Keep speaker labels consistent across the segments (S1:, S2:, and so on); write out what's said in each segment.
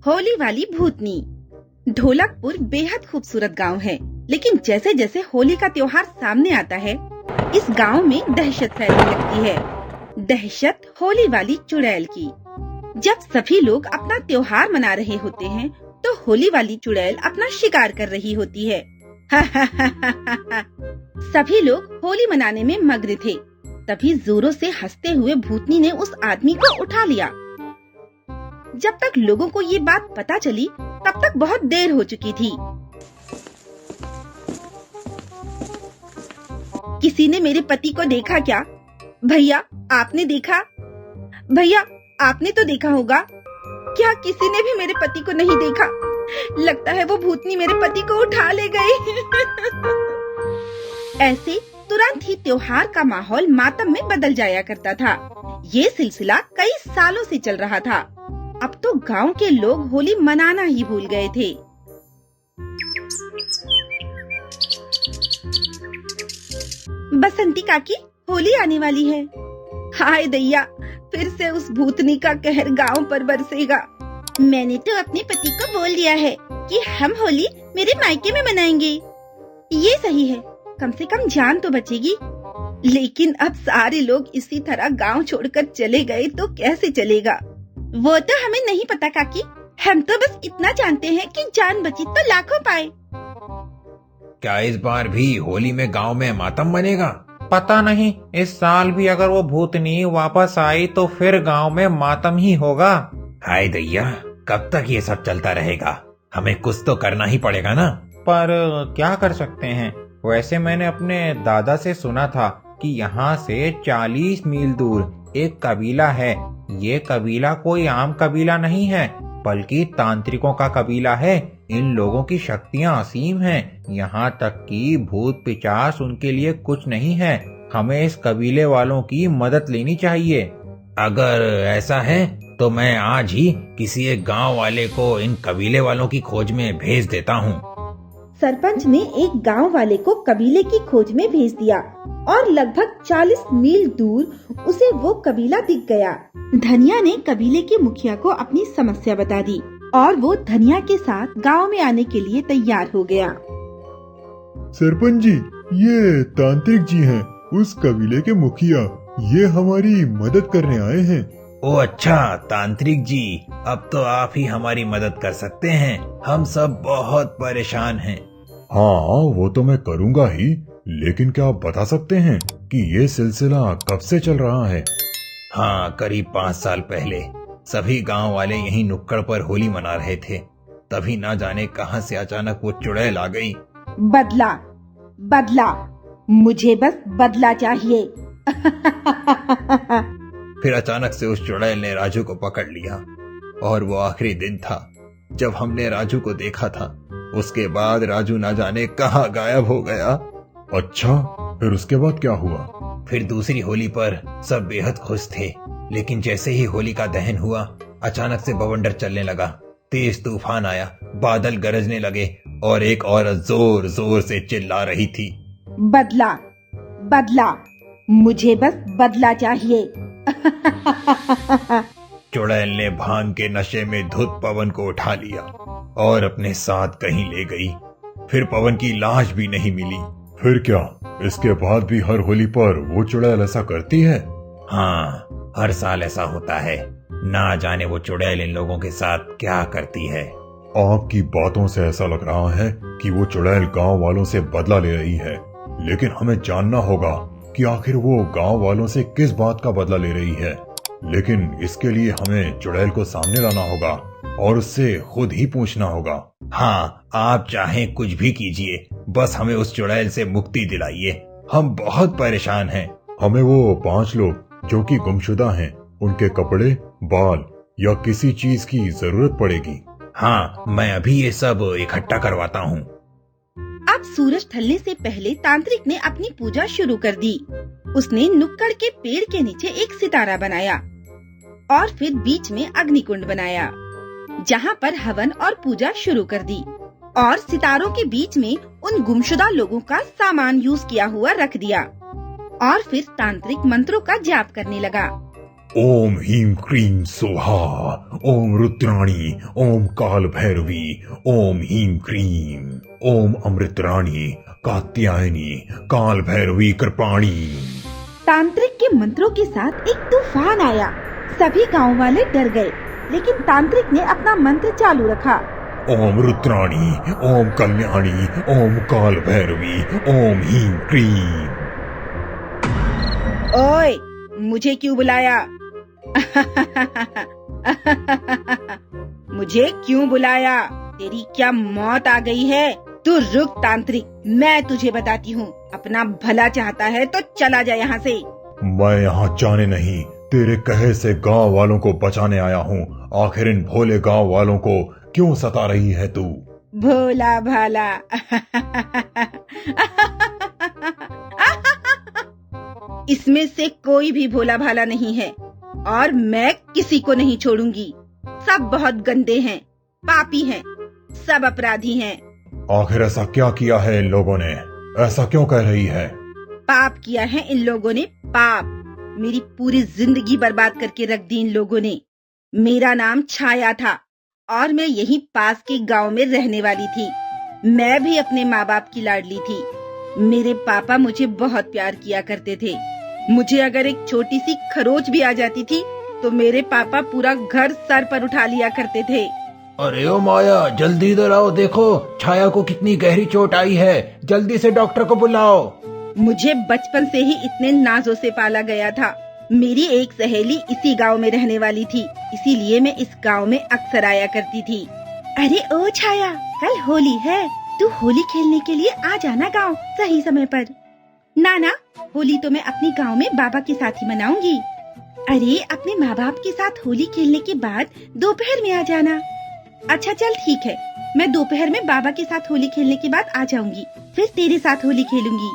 S1: होली वाली भूतनी। ढोलकपुर बेहद खूबसूरत गांव है, लेकिन जैसे जैसे होली का त्योहार सामने आता है, इस गांव में दहशत फैलने लगती है। दहशत होली वाली चुड़ैल की। जब सभी लोग अपना त्योहार मना रहे होते हैं, तो होली वाली चुड़ैल अपना शिकार कर रही होती है। सभी लोग होली मनाने में मग्न थे। तभी जोरों से हंसते हुए भूतनी ने उस आदमी को उठा लिया। जब तक लोगों को ये बात पता चली, तब तक बहुत देर हो चुकी थी। किसी ने मेरे पति को देखा क्या? भैया, आपने देखा? भैया, आपने तो देखा होगा। क्या किसी ने भी मेरे पति को नहीं देखा? लगता है वो भूतनी मेरे पति को उठा ले गई। ऐसे तुरंत ही त्योहार का माहौल मातम में बदल जाया करता था। ये सिलसिला कई सालों से चल रहा था। अब तो गांव के लोग होली मनाना ही भूल गए थे। बसंती काकी, होली आने वाली है। हाय दैया, फिर से उस भूतनी का कहर गांव पर बरसेगा। मैंने तो अपने पति को बोल दिया है कि हम होली मेरे मायके में मनाएंगे। ये सही है, कम से कम जान तो बचेगी। लेकिन अब सारे लोग इसी तरह गांव छोड़कर चले गए तो कैसे चलेगा? वो तो हमें नहीं पता काकी, हम तो बस इतना जानते हैं कि जान बची तो लाखों पाए।
S2: क्या इस बार भी होली में गांव में मातम मनेगा?
S3: पता नहीं, इस साल भी अगर वो भूतनी वापस आई तो फिर गांव में मातम ही होगा।
S2: हाय दैया, कब तक ये सब चलता रहेगा? हमें कुछ तो करना ही पड़ेगा ना।
S3: पर क्या कर सकते हैं? वैसे मैंने अपने दादा से सुना था कि यहाँ से 40 मील दूर एक कबीला है। ये कबीला कोई आम कबीला नहीं है, बल्कि तांत्रिकों का कबीला है। इन लोगों की शक्तियाँ असीम हैं। यहाँ तक कि भूत पिशाच उनके लिए कुछ नहीं है। हमें इस कबीले वालों की मदद लेनी चाहिए।
S2: अगर ऐसा है तो मैं आज ही किसी एक गांव वाले को इन कबीले वालों की खोज में भेज देता हूँ।
S1: सरपंच ने एक गांव वाले को कबीले की खोज में भेज दिया और लगभग 40 मील दूर उसे वो कबीला दिख गया। धनिया ने कबीले के मुखिया को अपनी समस्या बता दी और वो धनिया के साथ गांव में आने के लिए तैयार हो गया।
S4: सरपंच जी, ये तांत्रिक जी हैं, उस कबीले के मुखिया। ये हमारी मदद करने आए हैं।
S2: ओ अच्छा, तांत्रिक जी, अब तो आप ही हमारी मदद कर सकते हैं। हम सब बहुत परेशान हैं।
S4: हाँ, वो तो मैं करूँगा ही, लेकिन क्या आप बता सकते हैं कि ये सिलसिला कब से चल रहा है?
S2: हाँ, करीब 5 साल पहले सभी गांव वाले यहीं नुक्कड़ पर होली मना रहे थे। तभी ना जाने कहां से अचानक वो चुड़ैल आ गई।
S1: बदला, बदला, मुझे बस बदला चाहिए।
S2: फिर अचानक से उस चुड़ैल ने राजू को पकड़ लिया और वो आखिरी दिन था जब हमने राजू को देखा था। उसके बाद राजू ना जाने कहां गायब हो गया।
S4: अच्छा, फिर उसके बाद क्या हुआ?
S2: फिर दूसरी होली पर सब बेहद खुश थे, लेकिन जैसे ही होली का दहन हुआ, अचानक से बवंडर चलने लगा। तेज तूफान आया, बादल गरजने लगे और एक औरत जोर जोर से चिल्ला रही थी,
S1: बदला, बदला, मुझे बस बदला चाहिए।
S2: चुड़ैल ने भांग के नशे में धुत पवन को उठा लिया और अपने साथ कहीं ले गई। फिर पवन की लाश भी नहीं मिली।
S4: फिर क्या इसके बाद भी हर होली पर वो चुड़ैल ऐसा करती है?
S2: हाँ, हर साल ऐसा होता है। ना जाने वो चुड़ैल इन लोगों के साथ क्या करती है।
S4: आपकी बातों से ऐसा लग रहा है कि वो चुड़ैल गांव वालों से बदला ले रही है, लेकिन हमें जानना होगा कि आखिर वो गांव वालों से किस बात का बदला ले रही है। लेकिन इसके लिए हमें चुड़ैल को सामने लाना होगा और उससे खुद ही पूछना होगा।
S2: हाँ, आप चाहें कुछ भी कीजिए, बस हमें उस चुड़ैल से मुक्ति दिलाइए। हम बहुत परेशान हैं।
S4: हमें वो 5 लोग जो कि गुमशुदा हैं, उनके कपड़े, बाल या किसी चीज की जरूरत पड़ेगी।
S2: हाँ, मैं अभी ये सब इकट्ठा करवाता हूँ।
S1: अब सूरज ढलने से पहले तांत्रिक ने अपनी पूजा शुरू कर दी। उसने नुक्कड़ के पेड़ के नीचे एक सितारा बनाया और फिर बीच में अग्निकुंड बनाया, जहाँ पर हवन और पूजा शुरू कर दी और सितारों के बीच में उन गुमशुदा लोगों का सामान यूज किया हुआ रख दिया और फिर तांत्रिक मंत्रों का जाप करने लगा।
S4: ओम ह्रीं क्रीं स्वाहा, ओम रुद्राणी, ओम काल भैरवी, ओम ह्रीं क्रीं, ओम अमृतराणी, कात्यायनी, काल भैरवी कृपाणी।
S1: तांत्रिक के मंत्रों के साथ एक तूफान आया। सभी गांव वाले डर गए, लेकिन तांत्रिक ने अपना मंत्र चालू रखा।
S4: ओम रुद्राणी, ओम कल्याणी, ओम काल भैरवी, ओम ह्रीं क्रीं।
S1: ओए, मुझे क्यों बुलाया? मुझे क्यों बुलाया? तेरी क्या मौत आ गई है? तू रुक तांत्रिक, मैं तुझे बताती हूँ। अपना भला चाहता है तो चला जा यहाँ से।
S4: मैं यहाँ जाने नहीं, तेरे कहे से गांव वालों को बचाने आया हूँ। आखिर इन भोले गांव वालों को क्यों सता रही है तू?
S1: भोला भाला। इसमें से कोई भी भोला भाला नहीं है और मैं किसी को नहीं छोड़ूंगी। सब बहुत गंदे हैं, पापी हैं, सब अपराधी हैं।
S4: आखिर ऐसा क्या किया है इन लोगों ने? ऐसा क्यों कह रही है?
S1: पाप किया है इन लोगों ने, पाप। मेरी पूरी जिंदगी बर्बाद करके रख दी इन लोगों ने। मेरा नाम छाया था और मैं यहीं पास के गांव में रहने वाली थी। मैं भी अपने माँ बाप की लाडली थी। मेरे पापा मुझे बहुत प्यार किया करते थे। मुझे अगर एक छोटी सी खरोच भी आ जाती थी तो मेरे पापा पूरा घर सर पर उठा लिया करते थे।
S2: अरे ओ माया, जल्दी इधर आओ, देखो छाया को कितनी गहरी चोट आई है। जल्दी से डॉक्टर को बुलाओ।
S1: मुझे बचपन से ही इतने नाजों से पाला गया था। मेरी एक सहेली इसी गांव में रहने वाली थी, इसीलिए मैं इस गांव में अक्सर आया करती थी। अरे ओ छाया, कल होली है, तू होली खेलने के लिए आ जाना गांव सही समय पर। नाना, होली तो मैं अपने गांव में बाबा के साथ ही मनाऊंगी। अरे अपने माँ बाप के साथ होली खेलने के बाद दोपहर में आ जाना। अच्छा चल ठीक है, मैं दोपहर में बाबा के साथ होली खेलने के बाद आ जाऊंगी, फिर तेरे साथ होली खेलूंगी।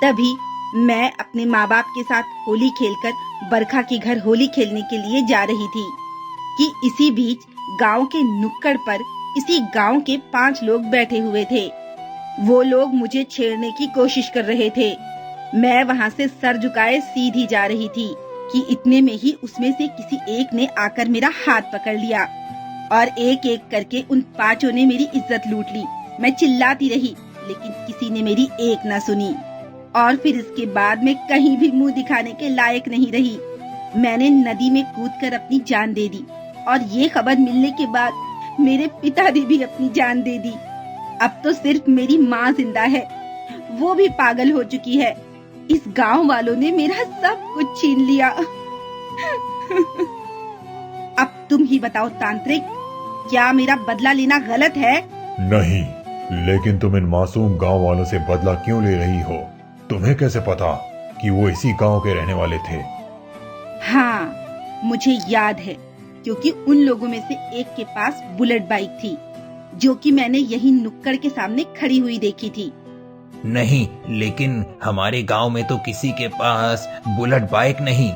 S1: तभी मैं अपने माँ बाप के साथ होली खेलकर बरखा के घर होली खेलने के लिए जा रही थी कि इसी बीच गांव के नुक्कड़ पर इसी गांव के 5 लोग बैठे हुए थे। वो लोग मुझे छेड़ने की कोशिश कर रहे थे। मैं वहां से सर झुकाए सीधी जा रही थी कि इतने में ही उसमें से किसी एक ने आकर मेरा हाथ पकड़ लिया और एक एक करके उन 5 ने मेरी इज्जत लूट ली। मैं चिल्लाती रही, लेकिन किसी ने मेरी एक ना सुनी और फिर इसके बाद मैं कहीं भी मुंह दिखाने के लायक नहीं रही। मैंने नदी में कूदकर अपनी जान दे दी और ये खबर मिलने के बाद मेरे पिताजी भी अपनी जान दे दी। अब तो सिर्फ मेरी माँ जिंदा है, वो भी पागल हो चुकी है। इस गांव वालों ने मेरा सब कुछ छीन लिया। अब तुम ही बताओ तांत्रिक, क्या मेरा बदला लेना गलत है?
S4: नहीं, लेकिन तुम इन मासूम गांव वालों से बदला क्यों ले रही हो? तुम्हें कैसे पता कि वो इसी गांव के रहने वाले थे?
S1: हाँ, मुझे याद है, क्योंकि उन लोगों में से एक के पास बुलेट बाइक थी, जो कि मैंने यही नुक्कड़ के सामने खड़ी हुई देखी थी।
S2: नहीं, लेकिन हमारे गांव में तो किसी के पास बुलेट बाइक नहीं।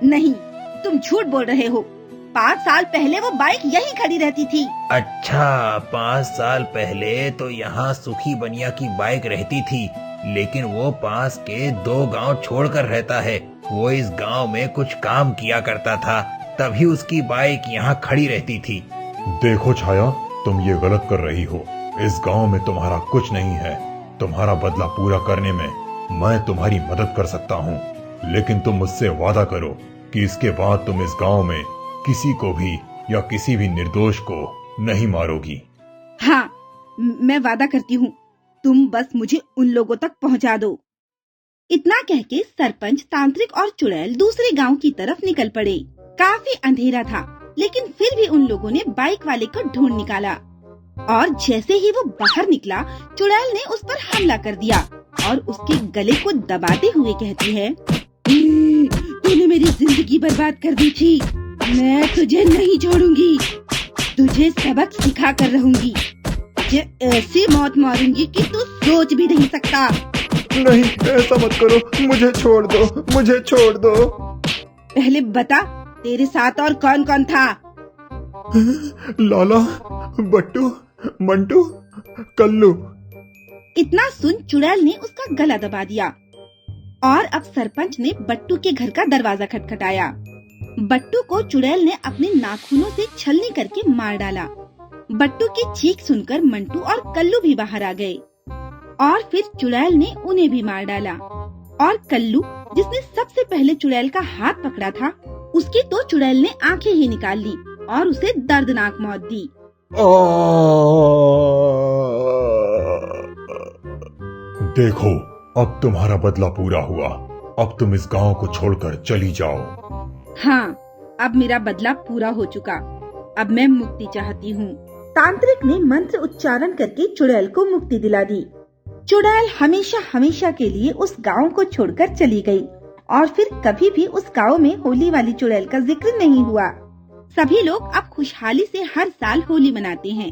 S1: नहीं, तुम झूठ बोल रहे हो। 5 साल पहले वो बाइक यहीं खड़ी रहती थी।
S2: अच्छा, 5 साल पहले तो यहाँ सुखी बनिया की बाइक रहती थी, लेकिन वो पास के 2 गांव छोड़कर रहता है। वो इस गांव में कुछ काम किया करता था, तभी उसकी बाइक यहाँ खड़ी रहती थी।
S4: देखो छाया, तुम ये गलत कर रही हो। इस गांव में तुम्हारा कुछ नहीं है। तुम्हारा बदला पूरा करने में मैं तुम्हारी मदद कर सकता हूँ, लेकिन तुम मुझसे वादा करो कि इसके बाद तुम इस गांव में किसी को भी या किसी भी निर्दोष को नहीं मारोगी।
S1: हाँ, मैं वादा करती हूँ। तुम बस मुझे उन लोगों तक पहुँचा दो। इतना कह के सरपंच, तांत्रिक और चुड़ैल दूसरे गांव की तरफ निकल पड़े। काफी अंधेरा था, लेकिन फिर भी उन लोगों ने बाइक वाले को ढूंढ निकाला और जैसे ही वो बाहर निकला, चुड़ैल ने उस पर हमला कर दिया और उसके गले को दबाते हुए कहती है, तूने मेरी जिंदगी बर्बाद कर दी थी। मैं तुझे नहीं छोड़ूंगी, तुझे सबक सिखा कर रहूंगी। तुझे ऐसी मौत मारूंगी कि तू सोच भी नहीं सकता।
S4: नहीं, ऐसा मत करो, मुझे छोड़ दो, मुझे छोड़ दो।
S1: पहले बता, तेरे साथ और कौन कौन था?
S4: लाला, बट्टू, मंटू, कल्लू।
S1: इतना सुन चुड़ैल ने उसका गला दबा दिया और अब सरपंच ने बट्टू के घर का दरवाजा खटखटाया। बट्टू को चुड़ैल ने अपने नाखूनों से छलनी करके मार डाला। बट्टू की चीख सुनकर मंटू और कल्लू भी बाहर आ गए और फिर चुड़ैल ने उन्हें भी मार डाला। और कल्लू, जिसने सबसे पहले चुड़ैल का हाथ पकड़ा था, उसकी तो चुड़ैल ने आंखें ही निकाल ली और उसे दर्दनाक मौत दी।
S4: देखो, अब तुम्हारा बदला पूरा हुआ। अब तुम इस गांव को छोड़कर चली जाओ।
S1: हाँ, अब मेरा बदला पूरा हो चुका। अब मैं मुक्ति चाहती हूँ। तांत्रिक ने मंत्र उच्चारण करके चुड़ैल को मुक्ति दिला दी। चुड़ैल हमेशा हमेशा के लिए उस गांव को छोड़कर चली गई और फिर कभी भी उस गांव में होली वाली चुड़ैल का जिक्र नहीं हुआ। सभी लोग अब खुशहाली से हर साल होली मनाते हैं।